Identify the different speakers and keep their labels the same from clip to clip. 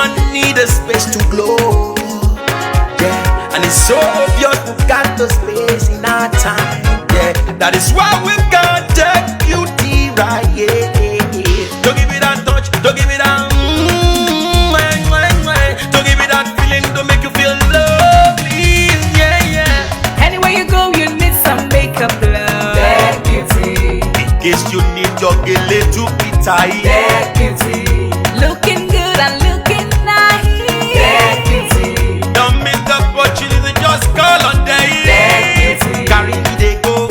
Speaker 1: woman need a space to glow. Yeah, and it's so obvious we've got the space in our time. Yeah, that is why we've got Deg Beauty right here. Don't give it that touch, don't give it that don't give it that feeling, don't make you feel lovely. Yeah, yeah.
Speaker 2: Anywhere you go, you need some makeup, love. Deg Beauty.
Speaker 1: In case you need your Gele to be tight.
Speaker 2: Deg Beauty. Looking good and looking nice. Deg Beauty.
Speaker 1: Don't miss the opportunity, just call on Deg.
Speaker 2: Deg Beauty.
Speaker 1: Carry me they go,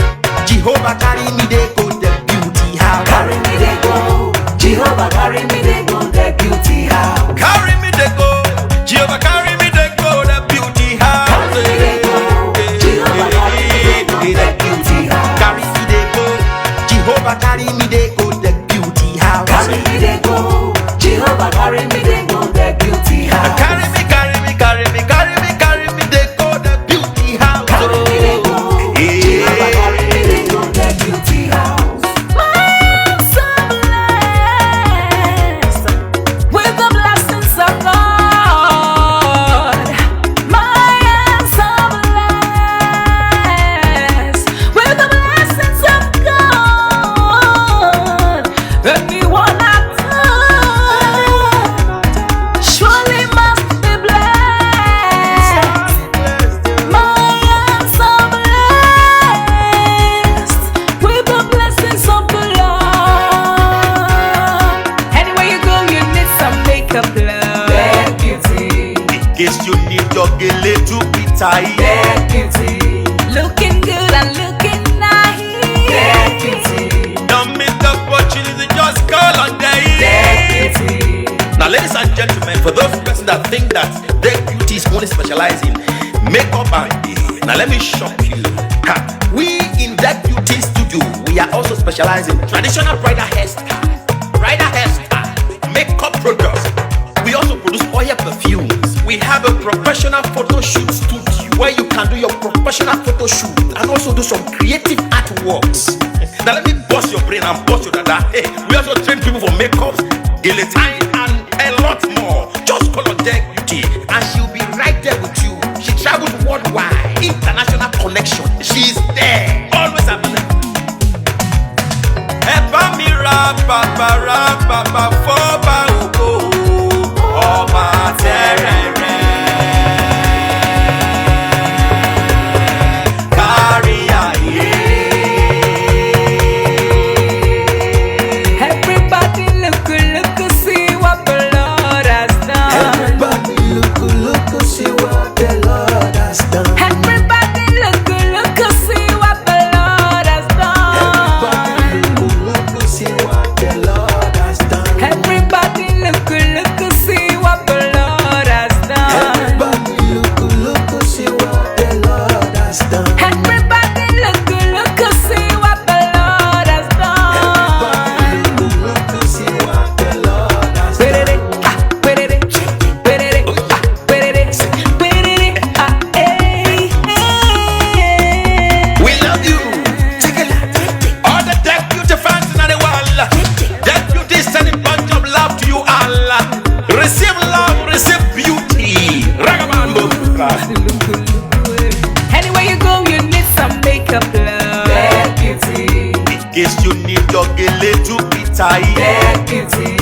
Speaker 1: Jehovah carry me they go, Deg Beauty house.
Speaker 2: Carry me they go, Jehovah carry me they go, Deg Beauty house.
Speaker 1: Carry me they go, Jehovah carry me they go, Deg Beauty house.
Speaker 2: Carry me they go, Jehovah carry me they go, Deg Beauty house.
Speaker 1: Carry me they go, Jehovah carry me they go, Deg Beauty house.
Speaker 2: Carry me they go, Jehovah carry me they go, Deg Beauty house.
Speaker 1: Carry me, carry me, carry me, carry me, carry me they go, Deg Beauty house.
Speaker 2: Carry me they go, Jehovah carry me they go, Deg Beauty house. I'm so blessed with the blessings of God. I'm so blessed with the blessings of God. Anyone I touch surely must be blessed. I am so blessed with the blessings of the Lord. Anywhere you go, you need some makeup, love. Deg Beauty.
Speaker 1: In case you need your Gele to be tight.
Speaker 2: Deg Beauty. Looking good and looking nice. Deg Beauty.
Speaker 1: Don't miss the opportunity, just call on Deg.
Speaker 2: Deg Beauty.
Speaker 1: Now, ladies and gentlemen, for those persons that think that Deg Beauty is only specializing makeup and hair, now let me shock you. Ha. We in Deg Beauty studio, we are also specializing traditional bridal hairstyle, makeup products. We also produce oil perfumes. We have a professional photo shoot studio where you can do your professional photo shoot and also do some creative artworks. Now let me bust your brain and bust your dada. Hey, we also train people for makeup, Gele time, and a lot more. Just call on Deg Beauty and she'll be right there with you. She travels worldwide, international connection. She's there, always available. Eba mi ra papa foba ugo, ọba terere. Carry aye.
Speaker 2: Everybody look, see what the Lord has done.
Speaker 1: Everybody look, see what the Lord has done.
Speaker 2: Everybody look, see what the Lord has done.
Speaker 1: Everybody look, see what the Lord has done.
Speaker 2: Everybody look, see what the Lord has done.
Speaker 1: Everybody look, see what the Lord has done.
Speaker 2: Everybody look, see what the Lord has done.
Speaker 1: Look, see what the Lord has done. We love you. Take it. All the Deg Beauty fans in the world. Deg Beauty is sending bunch of love to you all. Receive love, receive beauty. Ragabambo.
Speaker 2: Anywhere you go, you need some makeup, love. Deg Beauty.
Speaker 1: In case you need your Gele to be tight.
Speaker 2: Deg Beauty.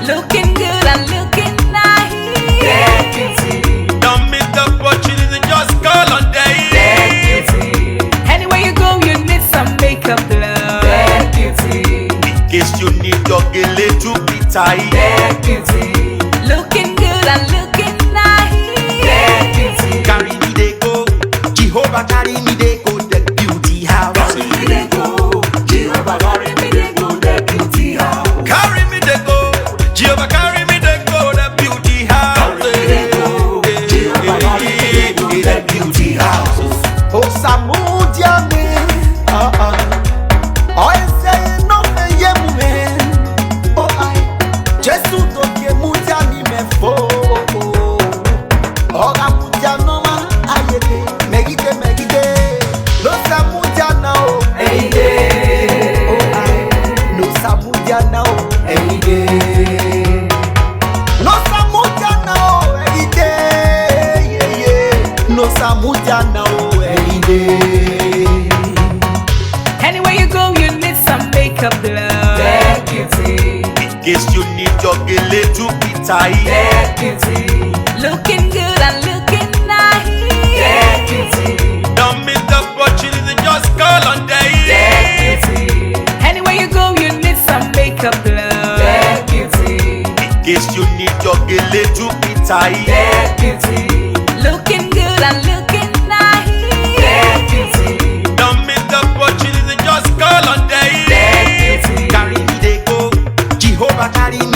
Speaker 2: Looking good and looking nice. Deg Beauty.
Speaker 1: Don't miss the opportunity, just call on Deg.
Speaker 2: Deg Beauty. Anywhere you go, you need some makeup, love. Deg Beauty.
Speaker 1: In case you need your Gele to be tight.
Speaker 2: Deg Beauty. Looking good and looking nice. Deg Beauty.
Speaker 1: Carry me they go, Jehovah carry me they go, Deg Beauty house.
Speaker 2: Carry me they go, Jehovah carry me they go, Deg Beauty house.
Speaker 1: Carry me they go, Jehovah carry me they go, Deg Beauty house.
Speaker 2: Carry me they go, Jehovah carry me they go, Deg Beauty house.
Speaker 1: Oh Samudia me, oh I say no me yemu me, oh I just do ke mudia ni me fo, oh mudia no ma ayete, megide, no Samudia now,
Speaker 2: Any day,
Speaker 1: oh I no Samudia now,
Speaker 2: any day.
Speaker 1: no Samudia now. Diana, oh, any day.
Speaker 2: Anywhere you go, you need some makeup glove. Deg Beauty.
Speaker 1: In case you need your Gele to be tight.
Speaker 2: Deg Beauty. Looking good and looking nice. Deg Beauty.
Speaker 1: Don't miss the opportunity, just call on Deg.
Speaker 2: Deg Beauty. Anywhere you go, you need some makeup glove. Deg Beauty.
Speaker 1: In case you need your Gele to be tight.
Speaker 2: Deg Beauty. Looking good and looking nice. Deg Beauty.
Speaker 1: Don't miss the opportunity, just call on Deg.
Speaker 2: Deg Beauty.
Speaker 1: Carry me, they go. Jehovah carry me.